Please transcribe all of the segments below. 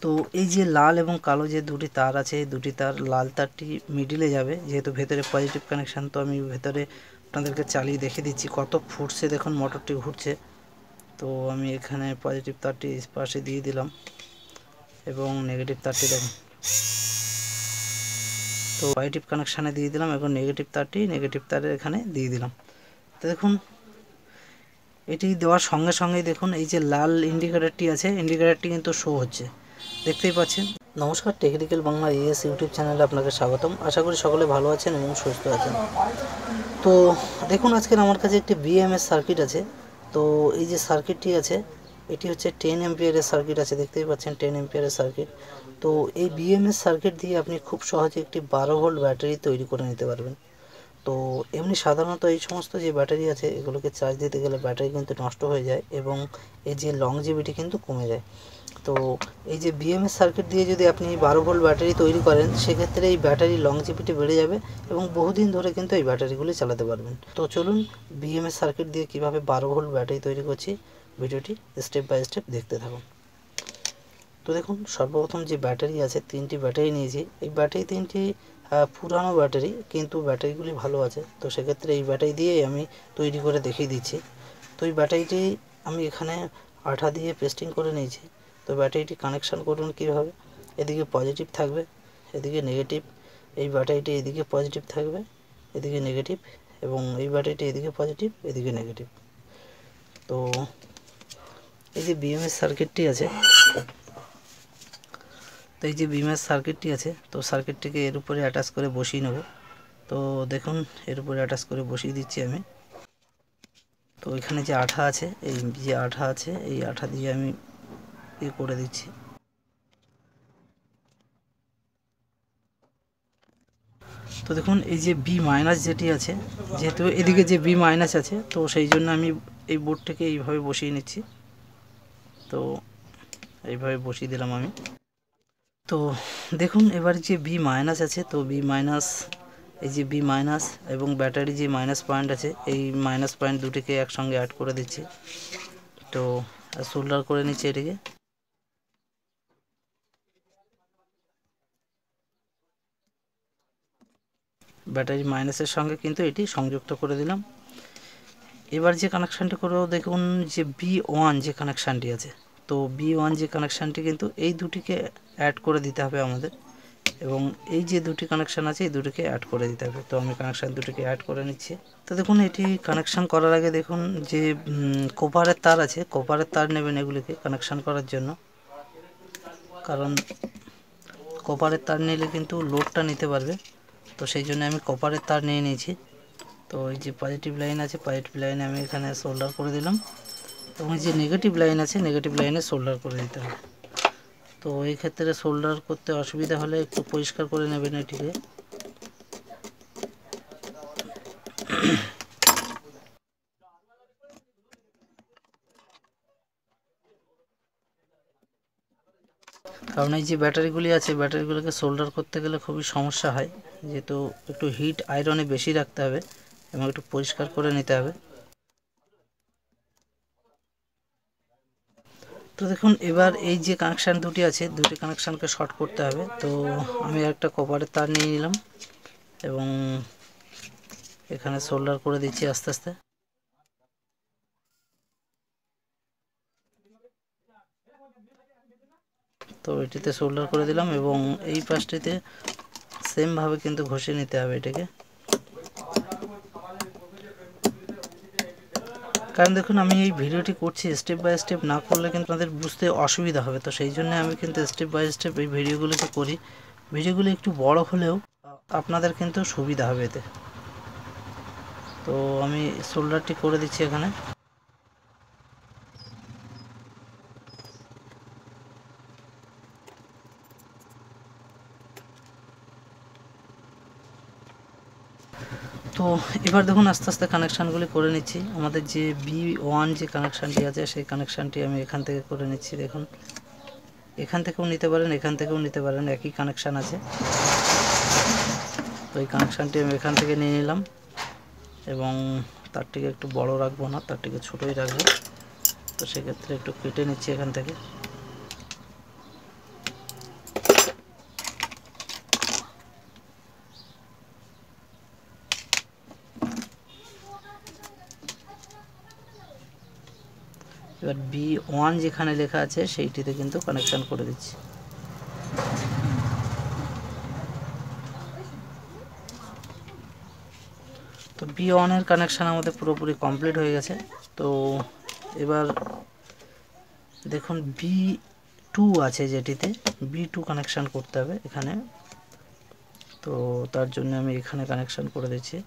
তো এই যে লাল এবং কালো যে দুটি তার আছে, এই দুটি তার, লাল তারটি মিডিলে যাবে, যেহেতু ভেতরে পজিটিভ কানেকশান। তো আমি ভেতরে আপনাদেরকে চালিয়ে দেখে দিচ্ছি কত ফুটছে, দেখুন মোটরটি ঘুরছে। তো আমি এখানে পজিটিভ তারটি পাশে দিয়ে দিলাম এবং নেগেটিভ তারটি দেখুন, তো পজিটিভ কানেকশানে দিয়ে দিলাম এবং নেগেটিভ তারটি নেগেটিভ তারের এখানে দিয়ে দিলাম। তো দেখুন এটি দেওয়ার সঙ্গে সঙ্গেই দেখুন এই যে লাল ইন্ডিকেটরটি আছে, ইন্ডিকেটরটি কিন্তু শো হচ্ছে, দেখতেই পাচ্ছেন। নমস্কার, টেকনিক্যাল বাংলা এএস ইউটিউব চ্যানেলে আপনাকে স্বাগতম। আশা করি সকলে ভালো আছেন এবং সুস্থ আছেন। তো দেখুন আজকের আমার কাছে একটি বিএমএস সার্কিট আছে। তো এই যে সার্কিটটি আছে এটি হচ্ছে 10 এম্পিয়ারের সার্কিট আছে, দেখতেই পাচ্ছেন 10 এম্পিয়ারের সার্কিট। তো এই বিএমএস সার্কিট দিয়ে আপনি খুব সহজে একটি 12 ভোল্ট ব্যাটারি তৈরি করে নিতে পারবেন। তো এমনি সাধারণত এই সমস্ত যে ব্যাটারি আছে এগুলোকে চার্জ দিতে গেলে ব্যাটারি কিন্তু নষ্ট হয়ে যায় এবং এই যে লংজিভিটি কিন্তু কমে যায়। তো এই যে বিএমএস সার্কিট দিয়ে যদি আপনি 12 ভোল্ট ব্যাটারি তৈরি করেন, সেক্ষেত্রে এই ব্যাটারি লংজিভিটি বেড়ে যাবে এবং বহুদিন ধরে কিন্তু এই ব্যাটারিগুলি চালাতে পারবেন। তো চলুন বিএমএস সার্কিট দিয়ে কিভাবে 12 ভোল্ট ব্যাটারি তৈরি করছি ভিডিওটি স্টেপ বাই স্টেপ দেখতে থাকুন। তো দেখুন সর্বপ্রথম যে ব্যাটারি আছে, 3টি ব্যাটারি নিয়েছি। এই ব্যাটারি 3টি পুরানো ব্যাটারি, কিন্তু ব্যাটারিগুলি ভালো আছে। তো সেক্ষেত্রে এই ব্যাটারি দিয়েই আমি তৈরি করে দেখিয়ে দিচ্ছি। তো এই ব্যাটারিটি আমি এখানে আঠা দিয়ে পেস্টিং করে নিয়েছি। তো ব্যাটারিটি কানেকশান করুন কীভাবে, এদিকে পজিটিভ থাকবে, এদিকে নেগেটিভ। এই ব্যাটারিটি এদিকে পজিটিভ থাকবে, এদিকে নেগেটিভ, এবং এই ব্যাটারিটি এদিকে পজিটিভ, এদিকে নেগেটিভ। তো এই যে বিএমএস সার্কিটটি আছে, তো এই যে বিএমএস সার্কিটটি আছে, তো সার্কিটটিকে এর উপরে অ্যাটাচ করে বসিয়ে নেব। তো দেখুন এর উপরে অ্যাটাচ করে বসিয়ে দিচ্ছি আমি। তো এখানে যে আঠা আছে, এই যে আঠা আছে, এই আঠা দিয়ে আমি করে দিচ্ছি। তো দেখুন এই যে বি মাইনাস যেটি আছে, যেহেতু এদিকে যে বি মাইনাস আছে, তো সেই জন্য আমি এই বোর্ডটাকে এইভাবে বসিয়ে নিচ্ছি। তো এইভাবে বসিয়ে দিলাম আমি। তো দেখুন এবার যে বি মাইনাস আছে, তো বি মাইনাস, এই যে বি মাইনাস এবং ব্যাটারি যে মাইনাস পয়েন্ট আছে, এই মাইনাস পয়েন্ট দুটিকে একসঙ্গে অ্যাড করে দিচ্ছি। তো সোল্ডার করে নিচ্ছি এটিকে। ব্যাটারি মাইনাসের সঙ্গে কিন্তু এটি সংযুক্ত করে দিলাম। এবার যে কানেকশানটি করব, দেখুন যে B1 যে কানেকশানটি আছে, তো B1 যে কানেকশানটি কিন্তু এই দুটিকে অ্যাড করে দিতে হবে আমাদের, এবং এই যে দুটি কানেকশান আছে এই দুটিকে অ্যাড করে দিতে হবে। তো আমি কানেকশান দুটিকে অ্যাড করে নিচ্ছি। তো দেখুন এটি কানেকশান করার আগে দেখুন যে কপারের তার আছে, কপারের তার নেবেন এগুলিকে কানেকশান করার জন্য, কারণ কপারের তার নিলে কিন্তু লোডটা নিতে পারবে। তো সেই জন্য আমি কপারের তার নিয়ে নিয়েছি। তো এই যে পজিটিভ লাইন আছে, পজিটিভ লাইনে আমি এখানে সোল্ডার করে দিলাম, এবং যে নেগেটিভ লাইন আছে নেগেটিভ লাইনে সোল্ডার করে দিতে হবে। তো এই ক্ষেত্রে সোল্ডার করতে অসুবিধা হলে একটু পরিষ্কার করে নেবেন এটিকে। কারণ এই যে ব্যাটারিগুলি আছে, ব্যাটারিগুলোকে সোল্ডার করতে গেলে খুবই সমস্যা হয়, যেহেতু একটু হিট আয়রনে বেশি রাখতে হবে এবং একটু পরিষ্কার করে নিতে হবে। তো দেখুন এবার এই যে কানেকশান দুটি আছে, দুটি কানেকশানকে শর্ট করতে হবে। তো আমি একটা কপারের তার নিয়ে নিলাম এবং এখানে সোল্ডার করে দিচ্ছি আস্তে আস্তে। তো এটিতে সোল্ডার করে দিলাম এবং এই পাশটিতে সেমভাবে কিন্তু ঘষে নিতে হবে এটাকে। কারণ দেখুন আমি এই ভিডিওটি করছি স্টেপ বাই স্টেপ, না করলে কিন্তু আপনাদের বুঝতে অসুবিধা হবে। তো সেই জন্য আমি কিন্তু স্টেপ বাই স্টেপ এই ভিডিওগুলোকে করি। ভিডিওগুলো একটু বড় হলেও আপনাদের কিন্তু সুবিধা হবে এতে। তো আমি সোল্ডারটি করে দিচ্ছি এখানে। তো এবার দেখুন আস্তে আস্তে কানেকশানগুলি করে নিচ্ছি। আমাদের যে B1 যে কানেকশানটি আছে সেই কানেকশানটি আমি এখান থেকে করে নিচ্ছি। দেখুন এখান থেকেও নিতে পারেন, এখান থেকেও নিতে পারেন, একই কানেকশান আছে। তো এই কানেকশানটি আমি এখান থেকে নিয়ে নিলাম এবং তারটিকে একটু বড় রাখবো না, তারটিকে ছোটোই রাখবো। তো সেক্ষেত্রে একটু কেটে নিচ্ছি এখান থেকে। এবার B1 যেখানে লেখা আছে সেইটিতে কিন্তু কানেকশান করে দিচ্ছি। তো B1 এর কানেকশান আমাদের পুরোপুরি কমপ্লিট হয়ে গেছে। তো এবার দেখুন B2 আছে যেটিতে, B2 কানেকশান করতে হবে এখানে। তো তার জন্য আমি এখানে কানেকশান করে দিচ্ছি।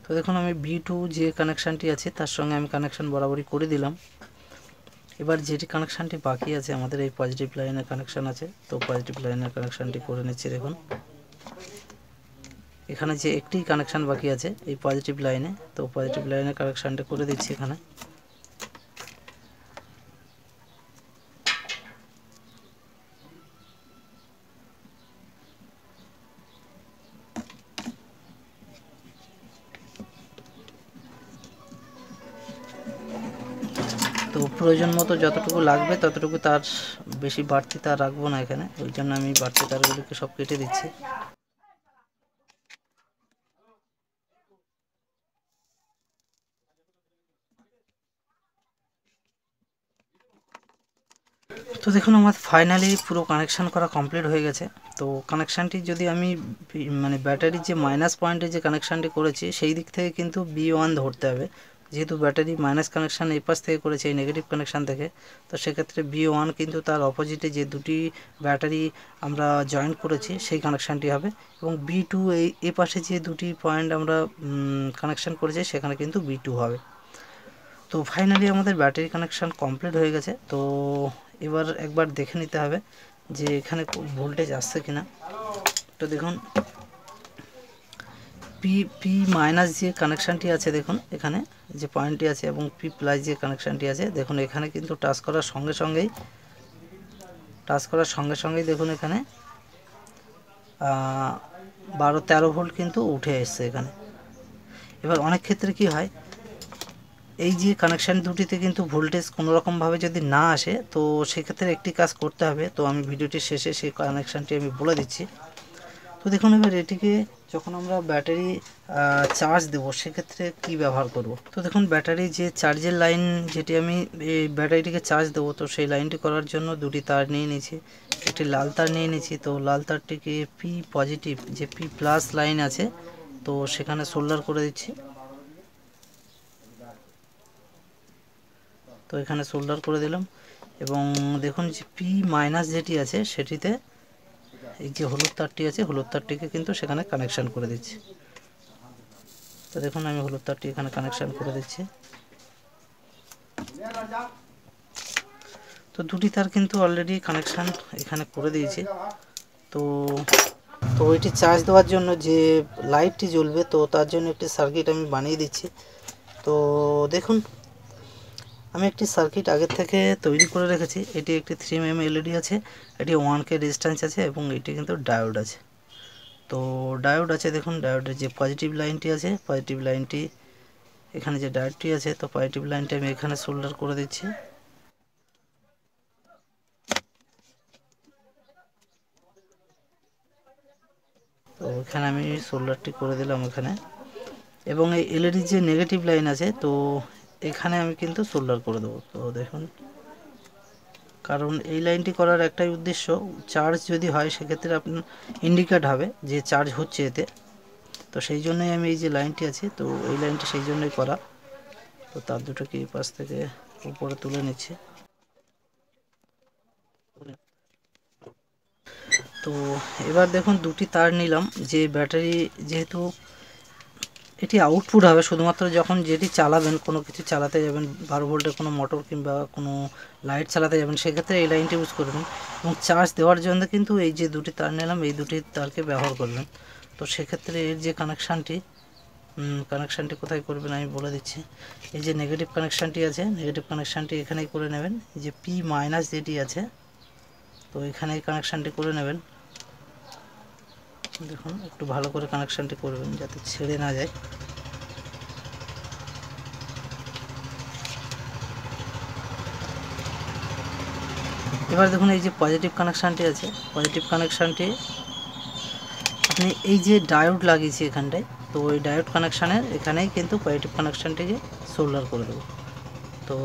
তো দেখুন আমি B2 যে কানেকশানটি আছে তার সঙ্গে আমি কানেকশান বরাবরই করে দিলাম। এবার যেটি কানেকশানটি বাকি আছে আমাদের এই পজিটিভ লাইনের কানেকশান আছে, তো পজিটিভ লাইনের কানেকশানটি করে নিচ্ছি। দেখুন এখানে যে একটি কানেকশান বাকি আছে এই পজিটিভ লাইনে, তো পজিটিভ লাইনের কানেকশানটা করে দিচ্ছি এখানে। তো প্রয়োজন মতো যতটুকু লাগবে ততটুকু, তার বেশি বাড়তি তার রাখবো না এখানে, ওই জন্য আমি বাড়তি তারগুলিকে সব কেটে দিচ্ছি। তো দেখুন আমার ফাইনালি পুরো কানেকশান করা কমপ্লিট হয়ে গেছে। তো কানেকশানটি যদি আমি মানে ব্যাটারির যে মাইনাস পয়েন্টে যে কানেকশানটি করেছি সেই দিক থেকে কিন্তু B1 ধরতে হবে, যেহেতু ব্যাটারি মাইনাস কানেকশান এই পাশ থেকে করেছে এই নেগেটিভ কানেকশান থেকে। তো সেক্ষেত্রে B1 কিন্তু তার অপোজিটে যে দুটি ব্যাটারি আমরা জয়েন্ট করেছি সেই কানেকশানটি হবে, এবং B2 এই পাশে যে দুটি পয়েন্ট আমরা কানেকশান করেছি সেখানে কিন্তু B2 হবে। তো ফাইনালি আমাদের ব্যাটারি কানেকশান কমপ্লিট হয়ে গেছে। তো এবার একবার দেখে নিতে হবে যে এখানে ভোল্টেজ আসছে কিনা। তো দেখুন পি মাইনাস যে কানেকশানটি আছে, দেখুন এখানে যে পয়েন্টটি আছে, এবং পি প্লাস যে কানেকশানটি আছে, দেখুন এখানে কিন্তু টাচ করার সঙ্গে সঙ্গেই দেখুন এখানে 12-13 ভোল্ট কিন্তু উঠে এসছে এখানে। এবার অনেক ক্ষেত্রে কি হয়, এই যে কানেকশান দুটিতে কিন্তু ভোল্টেজ কোনোরকমভাবে যদি না আসে, তো সেক্ষেত্রে একটি কাজ করতে হবে। তো আমি ভিডিওটির শেষে সেই কানেকশানটি আমি বলে দিচ্ছি। তো দেখুন এবার এটিকে যখন আমরা ব্যাটারি চার্জ দেবো সেক্ষেত্রে কি ব্যবহার করব। তো দেখুন ব্যাটারি যে চার্জের লাইন যেটি আমি এই ব্যাটারিটিকে চার্জ দেবো, তো সেই লাইনটি করার জন্য দুটি তার নিয়ে নিয়েছি। একটি লাল তার নিয়ে নিয়েছি, তো লাল তারটিকে পি পজিটিভ যে পি প্লাস লাইন আছে তো সেখানে সোল্ডার করে দিচ্ছি। তো এখানে সোল্ডার করে দিলাম, এবং দেখুন যে পি মাইনাস যেটি আছে সেটিতে এই যে হলুদ তারটি আছে হলুদ তারটিকে কিন্তু সেখানে কানেকশান করে দিচ্ছি। তো দেখুন আমি হলুদ তারটি এখানে কানেকশান করে দিচ্ছি। তো দুটি তার কিন্তু অলরেডি কানেকশান এখানে করে দিয়েছি। তো তো ওইটি চার্জ দেওয়ার জন্য যে লাইটটি জ্বলবে, তো তার জন্য একটি সার্কিট আমি বানিয়ে দিচ্ছি। তো দেখুন আমি একটি সার্কিট আগের থেকে তৈরি করে রেখেছি। এটি একটি 3mm এলইডি আছে, এটি 1K রেজিস্ট্যান্স আছে, এবং এটি কিন্তু ডায়োড আছে। তো ডায়োড আছে, দেখুন ডায়োডের যে পজিটিভ লাইনটি আছে পজিটিভ লাইনটি এখানে যে ডায়োডটি আছে, তো পজিটিভ লাইনটি আমি এখানে সোল্ডার করে দিচ্ছি। তো এখানে আমি সোল্ডারটি করে দিলাম এখানে, এবং এই এলইডির যে নেগেটিভ লাইন আছে তো এখানে আমি কিন্তু সোল্ডার করে দেবো। তো দেখুন, কারণ এই লাইনটি করার একটাই উদ্দেশ্য, চার্জ যদি হয় সেক্ষেত্রে আপনার ইন্ডিকেট হবে যে চার্জ হচ্ছে এতে। তো সেই জন্যই আমি এই যে লাইনটি আছে তো এই লাইনটি সেই জন্যই করা। তো তার দুটোকে এই পাশ থেকে উপরে তুলে নিচ্ছি। তো এবার দেখুন দুটি তার নিলাম, যে ব্যাটারি যেহেতু এটি আউটপুট হবে শুধুমাত্র যখন যেটি চালাবেন, কোনো কিছু চালাতে যাবেন 12 ভোল্টের কোনো মোটর কিংবা কোনো লাইট চালাতে যাবেন সেক্ষেত্রে এই লাইনটি ইউজ করবেন, এবং চার্জ দেওয়ার জন্য কিন্তু এই যে দুটি তার নিলাম এই দুটি তারকে ব্যবহার করবেন। তো সেক্ষেত্রে এর যে কানেকশানটি কোথায় করবেন আমি বলে দিচ্ছি। এই যে নেগেটিভ কানেকশানটি আছে নেগেটিভ কানেকশানটি এখানেই করে নেবেন, যে পি মাইনাস যেটি আছে তো এখানেই কানেকশানটি করে নেবেন। দেখুন একটু ভালো করে কানেকশানটি করবেন যাতে ছেড়ে না যায়। এবার দেখুন এই যে পজিটিভ কানেকশানটি আছে, পজিটিভ কানেকশানটি আপনি এই যে ডায়োড লাগিয়েছি এখানটায়, তো ওই ডায়োড কানেকশানের এখানেই কিন্তু পজিটিভ কানেকশানটিকে সোল্ডার করে দেবো। তো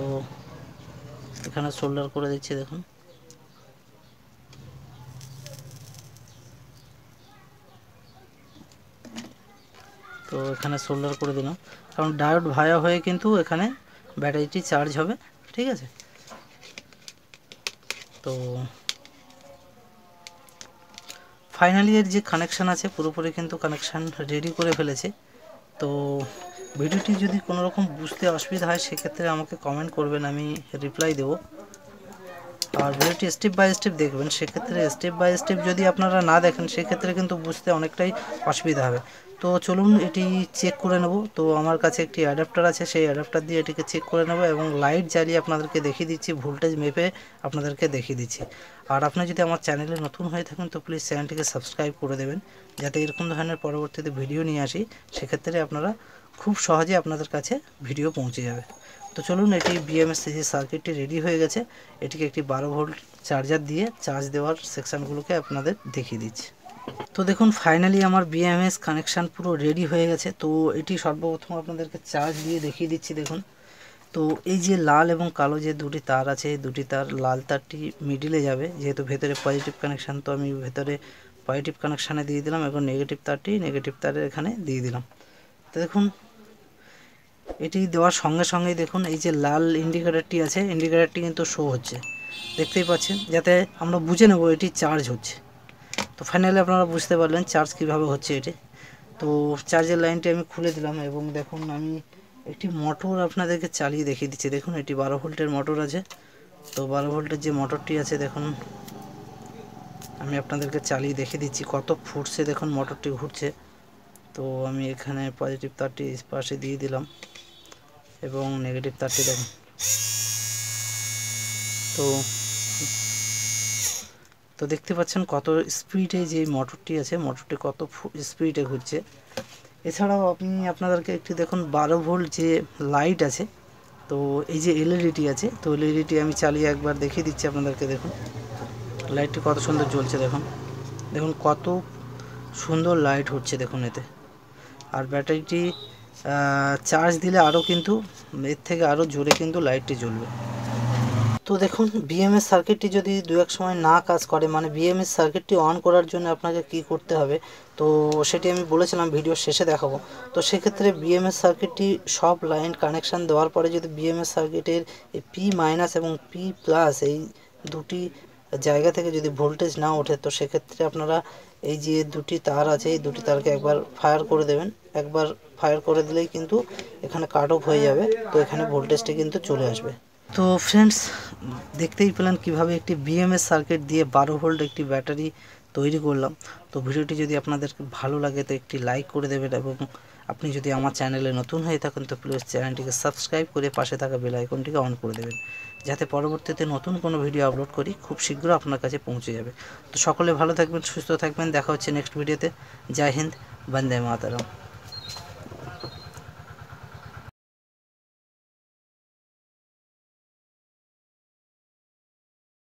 এখানে সোল্ডার করে দিচ্ছি দেখুন। তো এখানে সোল্ডার করে দিলাম, কারণ ডায়োড ভায়া হয়ে কিন্তু এখানে ব্যাটারিটি চার্জ হবে, ঠিক আছে। তো ফাইনালি এর যে কানেকশান আছে পুরোপুরি কিন্তু কানেকশান রেডি করে ফেলেছে। তো ভিডিওটি যদি কোনো রকম বুঝতে অসুবিধা হয় সেক্ষেত্রে আমাকে কমেন্ট করবেন, আমি রিপ্লাই দেব। আর ভিডিওটি স্টেপ বাই স্টেপ দেখবেন, সেক্ষেত্রে স্টেপ বাই স্টেপ যদি আপনারা না দেখেন সেক্ষেত্রে কিন্তু বুঝতে অনেকটাই অসুবিধা হবে। তো চলুন এটি চেক করে নেব। তো আমার কাছে একটি অ্যাডাপ্টার আছে, সেই অ্যাডাপ্টার দিয়ে এটিকে চেক করে নেব এবং লাইট জ্বালিয়ে আপনাদেরকে দেখিয়ে দিচ্ছি, ভোল্টেজ মেপে আপনাদেরকে দেখিয়ে দিচ্ছি। আর আপনি যদি আমার চ্যানেলে নতুন হয়ে থাকেন তো প্লিজ চ্যানেলটিকে সাবস্ক্রাইব করে দেবেন, যাতে এরকম ধরনের পরবর্তীতে ভিডিও নিয়ে আসি, সেক্ষেত্রে আপনারা খুব সহজে আপনাদের কাছে ভিডিও পৌঁছে যাবে। তো চলুন, এটি বিএমএস সার্কিটটি রেডি হয়ে গেছে। এটিকে একটি 12 ভোল্ট চার্জার দিয়ে চার্জ দেওয়ার সেকশানগুলোকে আপনাদের দেখিয়ে দিচ্ছি। তো দেখুন ফাইনালি আমার বিএমএস কানেকশান পুরো রেডি হয়ে গেছে। তো এটি সর্বপ্রথম আপনাদেরকে চার্জ দিয়ে দেখিয়ে দিচ্ছি দেখুন। তো এই যে লাল এবং কালো যে দুটি তার আছে, দুটি তার, লাল তারটি মিডিলে যাবে, যেহেতু ভেতরে পজিটিভ কানেকশান, তো আমি ভেতরে পজিটিভ কানেকশানে দিয়ে দিলাম এবং নেগেটিভ তারটি নেগেটিভ তারের এখানে দিয়ে দিলাম। তো দেখুন এটি দেওয়ার সঙ্গে সঙ্গেই দেখুন এই যে লাল ইন্ডিকেটারটি আছে, ইন্ডিকেটারটি কিন্তু শো হচ্ছে, দেখতেই পাচ্ছেন, যাতে আমরা বুঝে নেব এটি চার্জ হচ্ছে। তো ফাইনালি আপনারা বুঝতে পারলেন চার্জ কিভাবে হচ্ছে এটি। তো চার্জের লাইনটি আমি খুলে দিলাম এবং দেখুন আমি একটি মোটর আপনাদেরকে চালিয়ে দেখিয়ে দিচ্ছি। দেখুন এটি 12 ভোল্টের মোটর আছে। তো 12 ভোল্টের যে মোটরটি আছে দেখুন আমি আপনাদেরকে চালিয়ে দেখিয়ে দিচ্ছি কত ফুটছে, দেখুন মোটরটি ঘুরছে। তো আমি এখানে পজিটিভ তারটি পাশে দিয়ে দিলাম এবং নেগেটিভ তারটি দেখুন। তো দেখতে পাচ্ছেন কত স্পিডে যে মোটরটি আছে, মোটরটি কত স্পিডে ঘুরছে। এছাড়াও আপনি আপনাদেরকে একটি দেখুন 12 ভোল্ট যে লাইট আছে, তো এই যে এলইডিটি আছে, তো এলইডিটি আমি চালিয়ে একবার দেখিয়ে দিচ্ছি আপনাদেরকে। দেখুন লাইটটি কত সুন্দর জ্বলছে, দেখুন দেখুন কত সুন্দর লাইট হচ্ছে দেখুন এতে। আর ব্যাটারিটি চার্জ দিলে আরও কিন্তু এর থেকে আরও জোরে কিন্তু লাইটটি জ্বলবে। তো দেখুন বিএমএস সার্কিটটি যদি দু এক সময় না কাজ করে, মানে বিএমএস সার্কিটটি অন করার জন্য আপনাকে কি করতে হবে, তো সেটি আমি বলেছিলাম ভিডিও শেষে দেখাবো। তো সেক্ষেত্রে বিএমএস সার্কিটটি সব লাইন কানেকশান দেওয়ার পরে যদি বিএমএস সার্কিটের পি মাইনাস এবং পি প্লাস এই দুটি জায়গা থেকে যদি ভোল্টেজ না ওঠে, তো সেক্ষেত্রে আপনারা এই যে দুটি তার আছে, এই দুটি তারকে একবার ফায়ার করে দেবেন। একবার ফায়ার করে দিলেই কিন্তু এখানে কাট অফ হয়ে যাবে, তো এখানে ভোল্টেজটি কিন্তু চলে আসবে। তো ফ্রেন্ডস দেখতেই পেলেন কিভাবে একটি বিএমএস সার্কিট দিয়ে 12 ভোল্ট একটি ব্যাটারি তৈরি করলাম। তো ভিডিওটি যদি আপনাদের ভালো লাগে তো একটি লাইক করে দেবেন এবং আপনি যদি আমার চ্যানেলে নতুন হয়ে থাকেন তো প্লিজ চ্যানেলটিকে সাবস্ক্রাইব করে পাশে থাকা বেল আইকনটিকে অন করে দেবেন, যাতে পরবর্তীতে নতুন কোনো ভিডিও আপলোড করি খুব শীঘ্র আপনার কাছে পৌঁছে যাবে। তো সকলে ভালো থাকবেন, সুস্থ থাকবেন, দেখা হচ্ছে নেক্সট ভিডিওতে। জয় হিন্দ, বন্দে মাতরম।